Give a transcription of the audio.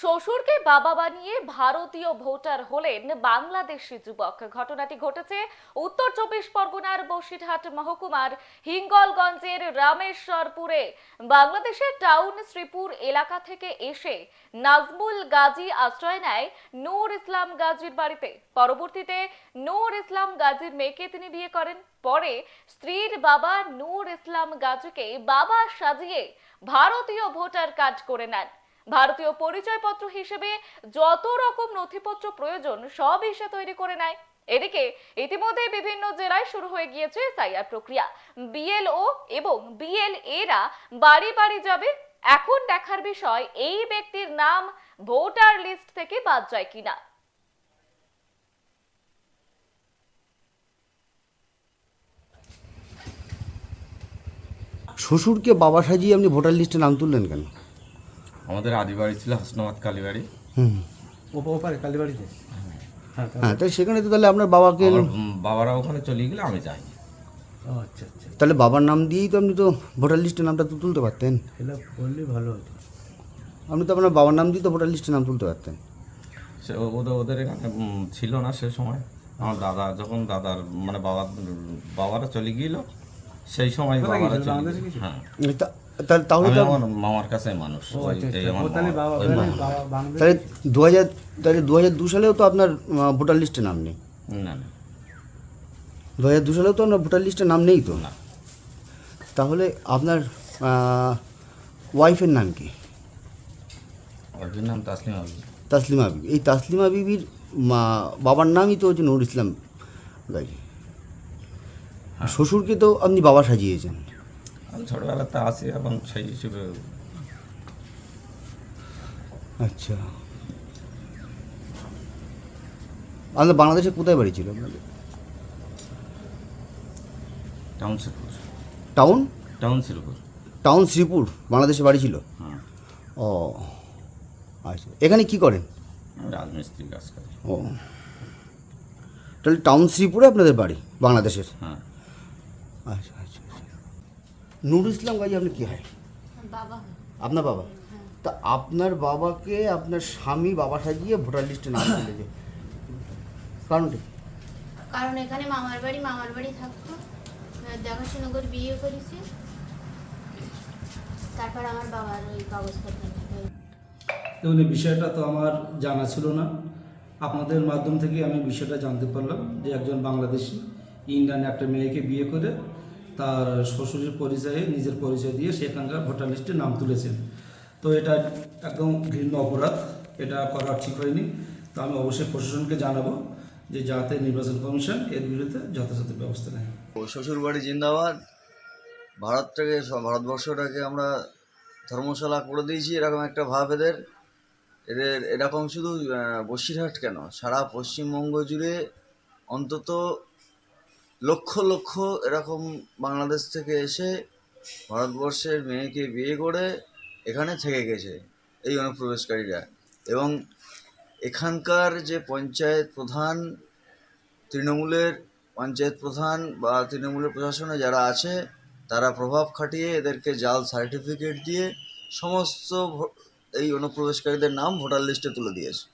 শ্বশুরকে বাবা বানিয়ে ভারতীয় ভোটার হলেন বাংলাদেশি যুবক। ঘটনাটি ঘটেছে উত্তর চব্বিশ পরগনার বসিরহাট মহকুমার হিঙ্গলগঞ্জের রামেশ্বরপুরে। বাংলাদেশের টাউন শ্রীপুর এলাকা থেকে এসে নাজমুল গাজী আশ্রয় নেয় নূর ইসলাম গাজীর বাড়িতে। পরবর্তীতে নূর ইসলাম গাজীর মেয়েকে তিনি বিয়ে করেন। পরে স্ত্রীর বাবা নূর ইসলাম গাজীকে বাবা সাজিয়ে ভারতীয় ভোটার কার্ড করে নেন। ভারতীয় পরিচয়পত্র হিসেবে যত রকম নথিপত্র প্রয়োজন সবই সে তৈরি করে নেয়। এদিকে ইতিমধ্যে বিভিন্ন জেলায় শুরু হয়ে গিয়েছে এসআইআর প্রক্রিয়া। বিএলও এবং বিএলএ রা বাড়ি বাড়ি যাবে। এখন দেখার বিষয় এই ব্যক্তির নাম ভোটার লিস্ট থেকে বাদ যায় কিনা। শ্বশুরকে বাবা সাজিয়ে আপনি ভোটার লিস্টে নাম তুললেন কেন? আমাদের আদি বাড়ি ছিল হাসনাবাদ কালীবাড়ি। হুম, ওপারে কালীবাড়িতে। হ্যাঁ, তাই সেখানে তো তাহলে আপনার বাবাকে আমার বাবারা ওখানে চলে গেলে আমি যাই। ও আচ্ছা আচ্ছা, তাহলে বাবার নাম দিয়েই তো আপনি তো ভোটার লিস্টে নামটা তো তুলতে পারতেন। এটা করলে ভালো হতো। আপনি তো আপনার বাবার নাম দিয়ে তো ভোটার লিস্টে নাম তুলতে পারতেন। সে ওদের এখানে ছিল না সে সময়। আমার দাদা যখন দাদার মানে বাবারা চলে গেল সেই সময় কোথায় বাবারা গেছিল? চলে বাংলাদেশে গেল। গেছিল? হ্যাঁ, তাহলে আমি তো আমার মামার কাছে মানুষ। ও আচ্ছা এই আচ্ছা, আমার ও তাহলে বাবা ওই তাহলে মামা। বাবা বাংলাদেশ। তাহলে 2002 সালেও তো আপনার ভোটার লিস্টে নাম নেই। না না 2002 সালেও তো আপনার ভোটার লিস্টে নাম নেই তো। না, তাহলে আপনার ওয়াইফের নাম কি? ওর নাম তাসলিমা বিবি। তাসলিমা বিবি। এই তাসলিমা বিবির বাবার নামই তো হচ্ছে নূর ইসলাম গাজী। শ্বশুরকে তো আপনি বাবা সাজিয়েছেন। আমি ছোটবেলাতে আসি এখন সেই হিসেবে। আচ্ছা, আপনার বাংলাদেশে কোথায় বাড়ি ছিল আপনাদের? Town Sreepur. Town town Sreepur. Town Sreepur বাংলাদেশে বাড়ি ছিল। হ্যাঁ, ও আচ্ছা, এখানে কি করেন? আমি রাজমিস্ত্রি কাজ করি। ও, তাহলে টাউন শ্রীপুরে আপনাদের বাড়ি বাংলাদেশের। হ্যাঁ, আচ্ছা আচ্ছা আচ্ছা। নূর ইসলাম গাজী আপনি কী হয়? বাবা। আপনার বাবা? তা আপনার বাবাকে আপনার স্বামী বাবা সাজিয়ে ভোটার লিস্টে নাম তুলেছে, কারণটা কি? কারণ এখানে মামার বাড়ি থাকতো, দেখাশোনা করে বিয়ে করেছি। তারপর আমার বাবার ওই কাগজপত্র থাকে। দেখুন, এই বিষয়টা তো আমার জানা ছিল না। আপনাদের মাধ্যম থেকে আমি বিষয়টা জানতে পারলাম যে একজন বাংলাদেশি ইন্ডিয়ান একটা মেয়েকে বিয়ে করে তার শ্বশুরের পরিচয়ে নিজের পরিচয় দিয়ে সেখানকার ভোটার লিস্টে নাম তুলেছেন। তো এটা একদম ঘৃণ্য অপরাধ, এটা করা ঠিক হয়নি। তো আমি অবশ্যই প্রশাসনকে জানাবো যে যাতে নির্বাচন কমিশন এর বিরুদ্ধে যথাযথ ব্যবস্থা নেয়। ও শ্বশুরবাড়ি জিন্দাবাদ। ভারতবর্ষটাকে আমরা ধর্মশালা করে দিয়েছি, এরকম একটা ভাব এদের। এরকম শুধু বসিরহাট কেন, সারা পশ্চিমবঙ্গ জুড়ে অন্তত লক্ষ লক্ষ এরকম বাংলাদেশ থেকে এসে ভারতবর্ষের মেয়েকে বিয়ে করে এখানে থেকে গেছে এই অনুপ্রবেশকারীরা। এবং এখানকার যে পঞ্চায়েত প্রধান, তৃণমূলের পঞ্চায়েত প্রধান বা তৃণমূলের প্রশাসনে যারা আছে, তারা প্রভাব খাটিয়ে এদেরকে জাল সার্টিফিকেট দিয়ে সমস্ত এই অনুপ্রবেশকারীদের নাম ভোটার লিস্টে তুলে দিয়েছে।